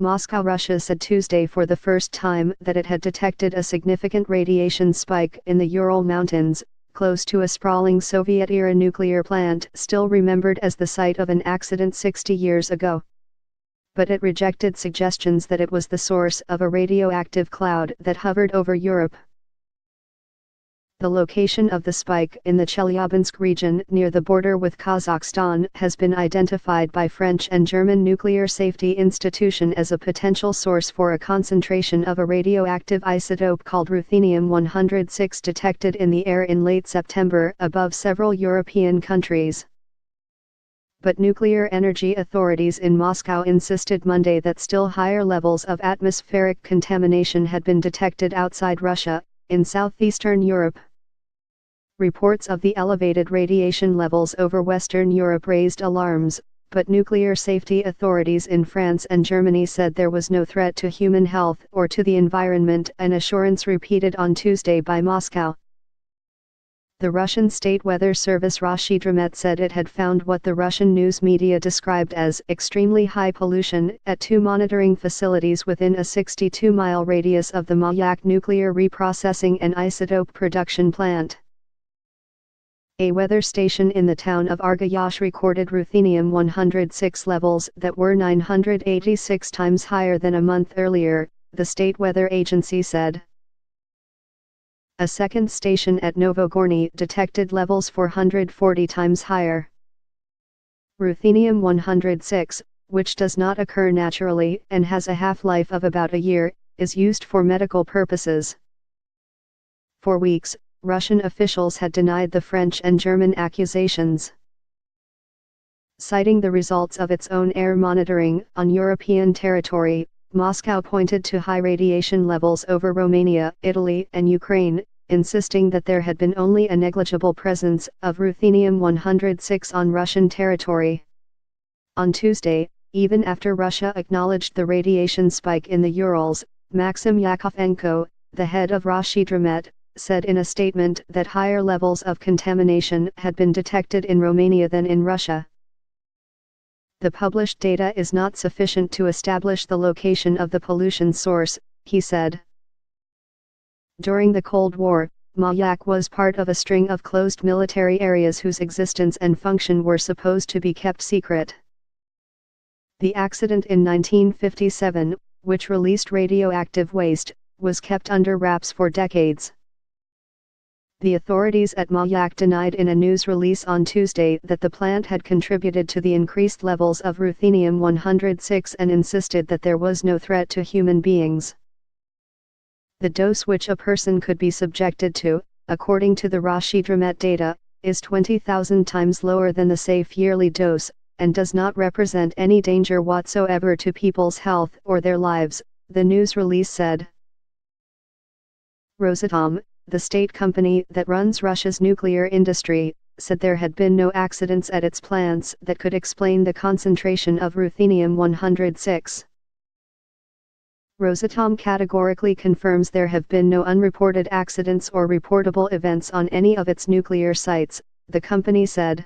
Moscow, Russia said Tuesday for the first time that it had detected a significant radiation spike in the Ural Mountains, close to a sprawling Soviet-era nuclear plant still remembered as the site of an accident 60 years ago. But it rejected suggestions that it was the source of a radioactive cloud that hovered over Europe. The location of the spike in the Chelyabinsk region near the border with Kazakhstan has been identified by French and German Nuclear Safety Institution as a potential source for a concentration of a radioactive isotope called ruthenium-106 detected in the air in late September above several European countries. But nuclear energy authorities in Moscow insisted Monday that still higher levels of atmospheric contamination had been detected outside Russia, in southeastern Europe. Reports of the elevated radiation levels over Western Europe raised alarms, but nuclear safety authorities in France and Germany said there was no threat to human health or to the environment, an assurance repeated on Tuesday by Moscow. The Russian State Weather Service Roshydromet said it had found what the Russian news media described as extremely high pollution at 2 monitoring facilities within a 62-mile radius of the Mayak nuclear reprocessing and isotope production plant. A weather station in the town of Argayash recorded ruthenium-106 levels that were 986 times higher than a month earlier, the state weather agency said. A second station at Novogorny detected levels 440 times higher. Ruthenium-106, which does not occur naturally and has a half-life of about a year, is used for medical purposes. For weeks, Russian officials had denied the French and German accusations. Citing the results of its own air monitoring on European territory, Moscow pointed to high radiation levels over Romania, Italy and Ukraine, insisting that there had been only a negligible presence of ruthenium-106 on Russian territory. On Tuesday, even after Russia acknowledged the radiation spike in the Urals, Maxim Yakovenko, the head of Roshydromet, said in a statement that higher levels of contamination had been detected in Romania than in Russia. The published data is not sufficient to establish the location of the pollution source, he said. During the Cold War, Mayak was part of a string of closed military areas whose existence and function were supposed to be kept secret. The accident in 1957, which released radioactive waste, was kept under wraps for decades. The authorities at Mayak denied in a news release on Tuesday that the plant had contributed to the increased levels of ruthenium-106 and insisted that there was no threat to human beings. The dose which a person could be subjected to, according to the Roshydromet data, is 20,000 times lower than the safe yearly dose, and does not represent any danger whatsoever to people's health or their lives, the news release said. Rosatom, the state company that runs Russia's nuclear industry, said there had been no accidents at its plants that could explain the concentration of ruthenium-106. Rosatom categorically confirms there have been no unreported accidents or reportable events on any of its nuclear sites, the company said.